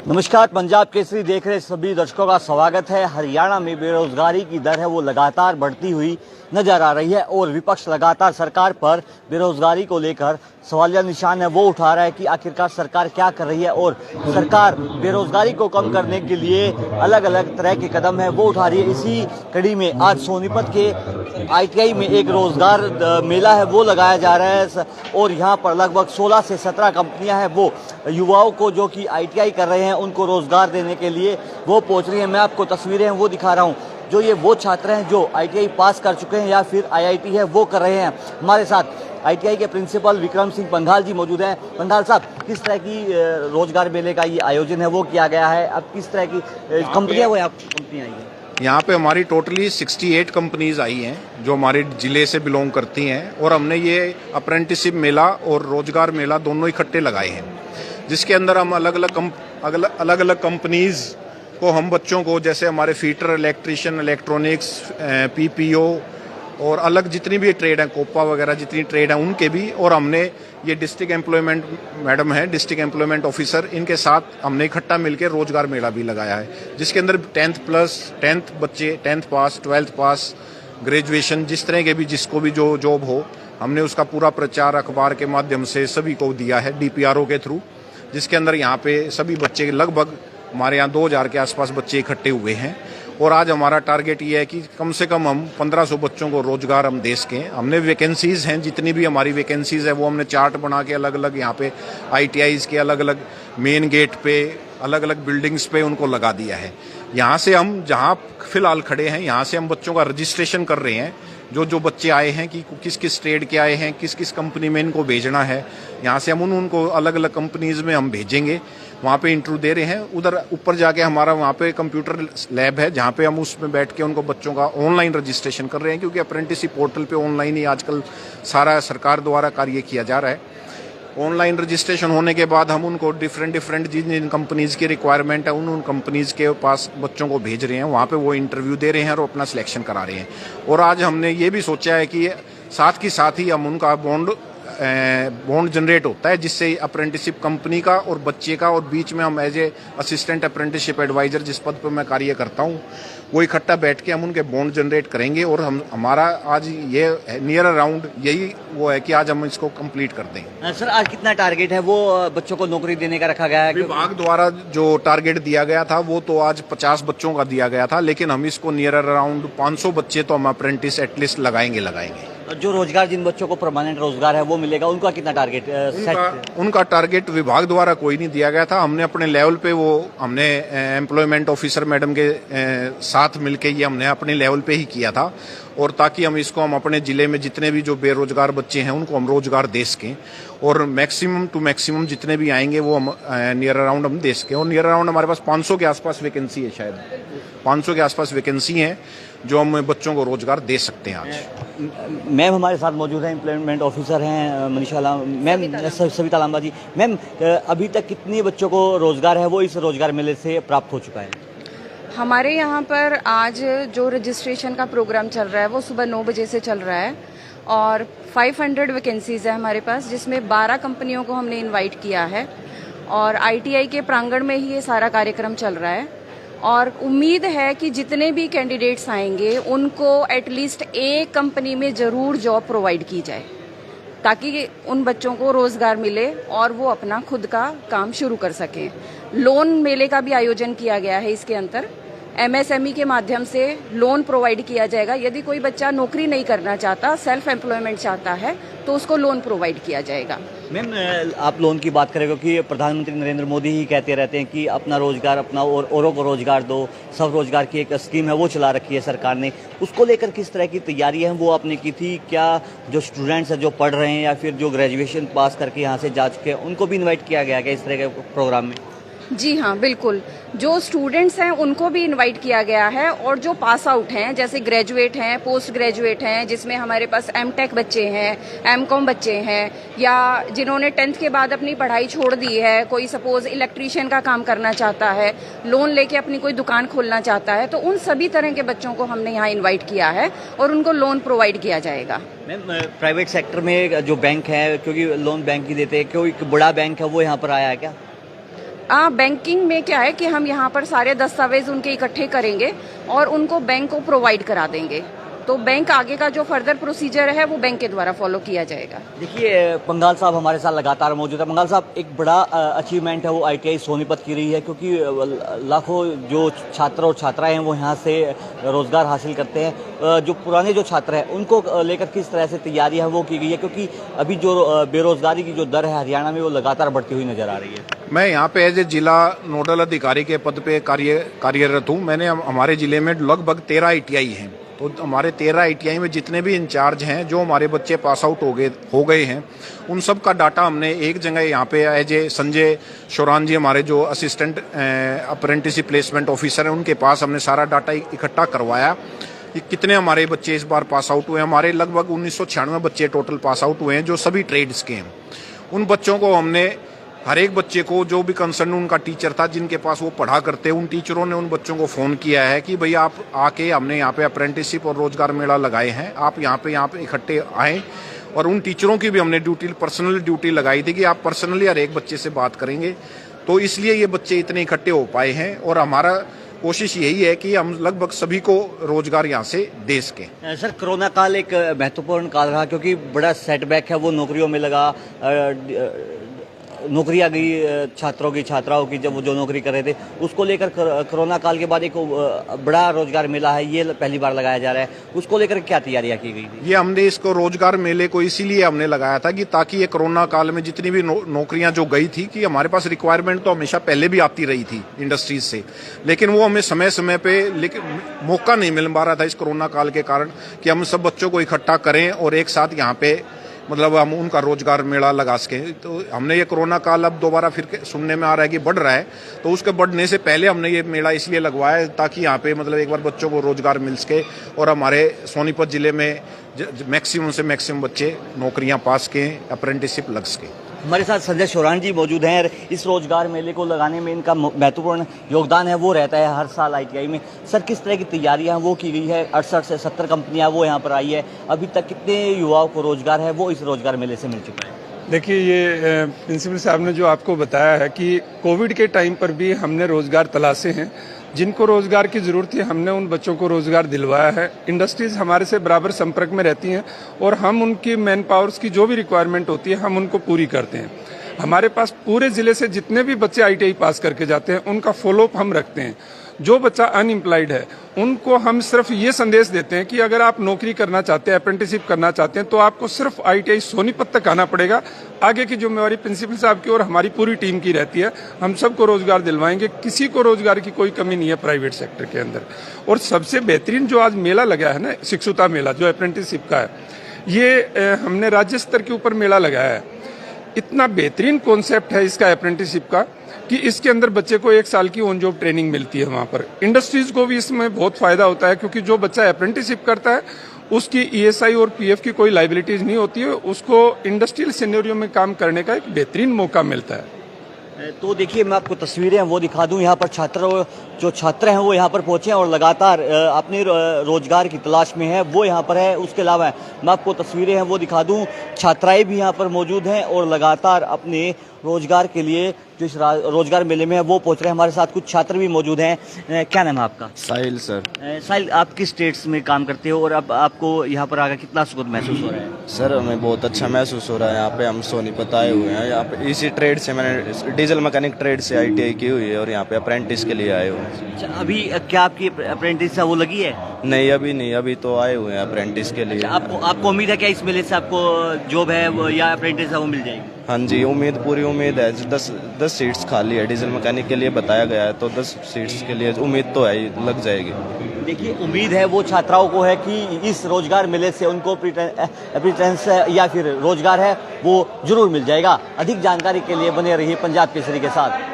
नमस्कार, पंजाब केसरी देख रहे सभी दर्शकों का स्वागत है। हरियाणा में बेरोजगारी की दर है वो लगातार बढ़ती हुई नजर आ रही है और विपक्ष लगातार सरकार पर बेरोजगारी को लेकर सवालिया निशान है वो उठा रहा है कि आखिरकार सरकार क्या कर रही है और सरकार बेरोजगारी को कम करने के लिए अलग अलग तरह के कदम है वो उठा रही है। इसी कड़ी में आज सोनीपत के ITI में एक रोजगार मेला है वो लगाया जा रहा है और यहाँ पर लगभग 16 से 17 कंपनियां हैं वो युवाओं को जो कि ITI कर रहे हैं उनको रोजगार देने के लिए वो पहुंच रही हैं। मैं आपको तस्वीरें हैं वो दिखा रहा हूं, जो ये वो छात्र हैं जो ITI पास कर चुके हैं या फिर IIT है वो कर रहे हैं। हमारे साथ ITI के प्रिंसिपल विक्रम सिंह पंघाल जी मौजूद हैं। पंघाल साहब, किस तरह की रोजगार मेले का ये आयोजन है वो किया गया है? अब किस तरह की कंपनियां वो कंपनियां आई हैं? यहाँ पे हमारी टोटली 68 कंपनीज आई हैं जो हमारे जिले से बिलोंग करती हैं और हमने ये अप्रेंटिसशिप मेला और रोजगार मेला दोनों इकट्ठे लगाए हैं, जिसके अंदर हम अलग अलग कंपनीज को हम बच्चों को, जैसे हमारे फीटर, इलेक्ट्रिशियन, इलेक्ट्रॉनिक्स, PPO और अलग जितनी भी ट्रेड हैं, कोपा वगैरह जितनी ट्रेड हैं उनके भी, और हमने ये डिस्ट्रिक्ट एम्प्लॉयमेंट मैडम है, डिस्ट्रिक्ट एम्प्लॉयमेंट ऑफिसर, इनके साथ हमने इकट्ठा मिलकर रोजगार मेला भी लगाया है, जिसके अंदर 10th बच्चे, 10th पास, 12th पास, ग्रेजुएशन, जिस तरह के भी जिसको भी जो जॉब हो, हमने उसका पूरा प्रचार अखबार के माध्यम से सभी को दिया है, DPRO के थ्रू, जिसके अंदर यहाँ पे सभी बच्चे, लगभग हमारे यहाँ 2000 के आसपास बच्चे इकट्ठे हुए हैं। और आज हमारा टारगेट ये है कि कम से कम हम 1500 बच्चों को रोजगार हम दे सकें। हमने वैकेंसीज हैं, जितनी भी हमारी वैकेंसीज है वो हमने चार्ट बना के अलग अलग यहाँ पे ITIs के अलग अलग मेन गेट पे, अलग अलग बिल्डिंग्स पे उनको लगा दिया है। यहाँ से हम जहाँ फिलहाल खड़े हैं, यहाँ से हम बच्चों का रजिस्ट्रेशन कर रहे हैं। जो बच्चे आए हैं कि किस किस ट्रेड के आए हैं, किस किस कंपनी में इनको भेजना है, यहाँ से हम उनको अलग अलग कंपनीज में हम भेजेंगे, वहाँ पे इंटरव्यू दे रहे हैं। उधर ऊपर जाके हमारा वहाँ पे कंप्यूटर लैब है, जहाँ पे हम उसमें बैठ के उनको बच्चों का ऑनलाइन रजिस्ट्रेशन कर रहे हैं, क्योंकि अप्रेंटिसशिप पोर्टल पे ऑनलाइन ही आजकल सारा सरकार द्वारा कार्य किया जा रहा है। ऑनलाइन रजिस्ट्रेशन होने के बाद हम उनको डिफरेंट जिन कंपनीज की रिक्वायरमेंट है उन कंपनीज के पास बच्चों को भेज रहे हैं, वहाँ पे वो इंटरव्यू दे रहे हैं और अपना सिलेक्शन करा रहे हैं। और आज हमने ये भी सोचा है कि साथ ही हम उनका बॉन्ड जनरेट होता है, जिससे अप्रेंटिसशिप कंपनी का और बच्चे का, और बीच में हम as a assistant apprenticeship adviser, जिस पद पर मैं कार्य करता हूँ, वो इकट्ठा बैठ के हम उनके बॉन्ड जनरेट करेंगे। और हमारा आज ये नियर अराउंड यही वो है कि आज हम इसको कंप्लीट कर दें। सर, आज कितना टारगेट है वो बच्चों को नौकरी देने का रखा गया है? विभाग द्वारा जो टारगेट दिया गया था वो तो आज 50 बच्चों का दिया गया था, लेकिन हम इसको नियर अराउंड 500 बच्चे तो हम अप्रेंटिस एटलीस्ट लगाएंगे। जो रोजगार, जिन बच्चों को परमानेंट रोजगार है वो मिलेगा, उनका कितना टारगेट उनका टारगेट विभाग द्वारा कोई नहीं दिया गया था। हमने अपने लेवल पे हमने एम्प्लॉयमेंट ऑफिसर मैडम के साथ मिलके ये हमने अपने लेवल पे ही किया था, और ताकि हम अपने जिले में जितने भी जो बेरोजगार बच्चे हैं उनको हम रोजगार दे सकें, और मैक्सिमम टू मैक्सिमम जितने भी आएंगे वो हम नियर अराउंड हम दे सकें। और नियर अराउंड हमारे पास 500 के आसपास वैकेंसी है, शायद 500 के आसपास वैकेंसी है जो हम बच्चों को रोजगार दे सकते हैं आज। मैम हमारे साथ मौजूद हैं, एम्प्लॉयमेंट ऑफिसर हैं मनीषा मैम, सविता लांबा जी। मैम, अभी तक कितने बच्चों को रोजगार है वो इस रोजगार मेले से प्राप्त हो चुका है? हमारे यहाँ पर आज जो रजिस्ट्रेशन का प्रोग्राम चल रहा है वो सुबह 9 बजे से चल रहा है, और 500 वैकेंसीज है हमारे पास, जिसमें 12 कंपनियों को हमने इनवाइट किया है, और ITI के प्रांगण में ही ये सारा कार्यक्रम चल रहा है। और उम्मीद है कि जितने भी कैंडिडेट्स आएंगे उनको एटलीस्ट एक कंपनी में ज़रूर जॉब प्रोवाइड की जाए, ताकि उन बच्चों को रोजगार मिले और वो अपना खुद का काम शुरू कर सकें। लोन मेले का भी आयोजन किया गया है। इसके अंदर MSME के माध्यम से लोन प्रोवाइड किया जाएगा। यदि कोई बच्चा नौकरी नहीं करना चाहता, सेल्फ एम्प्लॉयमेंट चाहता है, तो उसको लोन प्रोवाइड किया जाएगा। मैम, आप लोन की बात करें, क्योंकि प्रधानमंत्री नरेंद्र मोदी ही कहते रहते हैं कि अपना रोजगार अपना और औरों को रोजगार दो, सब रोजगार की एक स्कीम है वो चला रखी है सरकार ने। उसको लेकर किस तरह की तैयारी है वो आपने की थी? क्या जो स्टूडेंट्स हैं जो पढ़ रहे हैं या फिर जो ग्रेजुएशन पास करके यहाँ से जा चुके हैं उनको भी इन्वाइट किया गया क्या इस तरह के प्रोग्राम में? जी हाँ, बिल्कुल। जो स्टूडेंट्स हैं उनको भी इनवाइट किया गया है, और जो पास आउट हैं, जैसे ग्रेजुएट हैं, पोस्ट ग्रेजुएट हैं, जिसमें हमारे पास MTech बच्चे हैं, MCOM बच्चे हैं, या जिन्होंने 10th के बाद अपनी पढ़ाई छोड़ दी है, कोई सपोज इलेक्ट्रीशियन का काम करना चाहता है, लोन लेके अपनी कोई दुकान खोलना चाहता है, तो उन सभी तरह के बच्चों को हमने यहाँ इन्वाइट किया है और उनको लोन प्रोवाइड किया जाएगा। मैम, प्राइवेट सेक्टर में जो बैंक है, क्योंकि लोन बैंक ही देते हैं, कोई बड़ा बैंक है वो यहाँ पर आया है क्या? बैंकिंग में क्या है कि हम यहाँ पर सारे दस्तावेज उनके इकट्ठे करेंगे और उनको बैंक को प्रोवाइड करा देंगे। तो बैंक आगे का जो फर्दर प्रोसीजर है वो बैंक के द्वारा फॉलो किया जाएगा। देखिए, पंगाल साहब हमारे साथ लगातार मौजूद है। पंगाल साहब, एक बड़ा अचीवमेंट है वो ITI सोनीपत की रही है, क्योंकि लाखों जो छात्र और छात्राएं हैं वो यहाँ से रोजगार हासिल करते हैं। जो पुराने जो छात्र हैं उनको लेकर किस तरह से तैयारियां वो की गई है, क्योंकि अभी जो बेरोजगारी की जो दर है हरियाणा में वो लगातार बढ़ती हुई नजर आ रही है। मैं यहाँ पे एज ए जिला नोडल अधिकारी के पद पे कार्यरत हूँ। मैंने हमारे जिले में लगभग 13 ITI हैं। तो हमारे 13 ITI में जितने भी इंचार्ज हैं, जो हमारे बच्चे पास आउट हो गए हैं, उन सब का डाटा हमने एक जगह यहाँ पे एज ए संजय शोरान जी, हमारे जो असिस्टेंट अप्रेंटिसशिप प्लेसमेंट ऑफिसर हैं, उनके पास हमने सारा डाटा इकट्ठा करवाया कि कितने हमारे बच्चे इस बार पास आउट हुए हैं। हमारे लगभग 1996 बच्चे टोटल पास आउट हुए हैं, जो सभी ट्रेड्स के हैं। उन बच्चों को हमने हर एक बच्चे को, जो भी कंसर्न उनका टीचर था जिनके पास वो पढ़ा करते, उन टीचरों ने उन बच्चों को फ़ोन किया है कि भाई आप आके, हमने यहाँ पे अप्रेंटिसशिप और रोजगार मेला लगाए हैं, आप यहाँ पे इकट्ठे आएँ। और उन टीचरों की भी हमने पर्सनल ड्यूटी लगाई थी कि आप पर्सनली हर एक बच्चे से बात करेंगे। तो इसलिए ये बच्चे इतने इकट्ठे हो पाए हैं और हमारा कोशिश यही है कि हम लगभग सभी को रोजगार यहाँ से दे सकें। सर, कोरोना काल एक महत्वपूर्ण काल रहा, क्योंकि बड़ा सेटबैक है वो नौकरियों में लगा। नौकरियां गई छात्रों की, छात्राओं की, जब वो जो नौकरी कर रहे थे उसको लेकर कोरोना काल के बाद एक बड़ा रोजगार मेला है, ये पहली बार लगाया जा रहा है। उसको लेकर क्या तैयारियां की गई थी? ये हमने इसको रोजगार मेले को इसीलिए हमने लगाया था कि ताकि ये कोरोना काल में जितनी भी नौकरियां जो गई थी, कि हमारे पास रिक्वायरमेंट तो हमेशा पहले भी आती रही थी इंडस्ट्रीज से, लेकिन वो हमें समय समय पे मौका नहीं मिल पा रहा था इस कोरोना काल के कारण कि हम सब बच्चों को इकट्ठा करें और एक साथ यहाँ पे मतलब हम उनका रोजगार मेला लगा सके। तो हमने ये कोरोना काल अब दोबारा फिर सुनने में आ रहा है कि बढ़ रहा है, तो उसके बढ़ने से पहले हमने ये मेला इसलिए लगवाया है ताकि यहाँ पे मतलब एक बार बच्चों को रोजगार मिल सके और हमारे सोनीपत जिले में मैक्सिमम से मैक्सिमम बच्चे नौकरियां पास के, अप्रेंटिसशिप लग सके। हमारे साथ संजय शोरान जी मौजूद हैं। इस रोजगार मेले को लगाने में इनका महत्वपूर्ण योगदान है वो रहता है हर साल ITI में। सर, किस तरह की तैयारियां वो की गई है? 68 से 70 कंपनियां वो यहाँ पर आई है। अभी तक कितने युवाओं को रोजगार है वो इस रोजगार मेले से मिल चुका है? देखिए, ये प्रिंसिपल साहब ने जो आपको बताया है कि कोविड के टाइम पर भी हमने रोजगार तलाशे हैं। जिनको रोजगार की जरूरत थी हमने उन बच्चों को रोजगार दिलवाया है। इंडस्ट्रीज हमारे से बराबर संपर्क में रहती हैं और हम उनकी मैन पावर्स की जो भी रिक्वायरमेंट होती है हम उनको पूरी करते हैं। हमारे पास पूरे जिले से जितने भी बच्चे ITI पास करके जाते हैं उनका फॉलोअप हम रखते हैं। जो बच्चा अनएम्प्लॉयड है उनको हम सिर्फ ये संदेश देते हैं कि अगर आप नौकरी करना चाहते हैं, अप्रेंटिसशिप करना चाहते हैं, तो आपको सिर्फ ITI सोनीपत तक आना पड़ेगा। आगे की जिम्मेवारी प्रिंसिपल साहब की और हमारी पूरी टीम की रहती है। हम सबको रोजगार दिलवाएंगे, किसी को रोजगार की कोई कमी नहीं है प्राइवेट सेक्टर के अंदर। और सबसे बेहतरीन जो आज मेला लगा है ना, शिक्षुता मेला जो अप्रेंटिसशिप का है, ये हमने राज्य स्तर के ऊपर मेला लगाया है। इतना बेहतरीन कॉन्सेप्ट है इसका अप्रेंटिसशिप का कि इसके अंदर बच्चे को 1 साल की ऑन जॉब ट्रेनिंग मिलती है। वहाँ पर इंडस्ट्रीज को भी इसमें बहुत फायदा होता है, क्योंकि जो बच्चा अप्रेंटिसशिप करता है उसकी ESI और PF की कोई लाइबिलिटीज नहीं होती है। उसको इंडस्ट्रियल सिनेरियो में काम करने का एक बेहतरीन मौका मिलता है। तो देखिए, मैं आपको तस्वीरें वो दिखा दूं। यहाँ पर छात्र हैं वो यहाँ पर पहुंचे हैं और लगातार अपने रोजगार की तलाश में है, वो यहाँ पर है। उसके अलावा मैं आपको तस्वीरें हैं वो दिखा दूं। छात्राएं भी यहाँ पर मौजूद हैं और लगातार अपने रोजगार के लिए जो इस रोजगार मेले में है वो पहुंच रहे हैं। हमारे साथ कुछ छात्र भी मौजूद हैं। क्या नाम है आपका? साहिल सर। साहिल, आप किस स्टेट्स में काम करते हो और अब आपको यहाँ पर आकर कितना सुकून महसूस हो रहा है? सर, हमें बहुत अच्छा महसूस हो रहा है। यहाँ पे हम सोनीपत आए हुए हैं। यहाँ पे इसी ट्रेड से, मैंने डीजल मैकेनिक ट्रेड से ITI की हुई है और यहाँ पे अप्रेंटिस के लिए आए हुए हैं। अच्छा, अभी क्या आपकी अप्रेंटिस वो लगी है? नहीं, अभी नहीं, अभी तो आए हुए हैं अप्रेंटिस के लिए। आपको उम्मीद है क्या इस मेले से आपको जॉब है या अप्रेंटिस है वो मिल जाएगी? हाँ जी, उम्मीद, पूरी उम्मीद है। 10 सीट्स खाली है डीजल मैकेनिक के लिए बताया गया है, तो 10 सीट्स के लिए उम्मीद तो है, लग जाएगी। देखिए, उम्मीद है वो छात्राओं को है कि इस रोजगार मेले से उनको अप्रेंटिस या फिर रोजगार है वो जरूर मिल जाएगा। अधिक जानकारी के लिए बने रहिए पंजाब केसरी के साथ।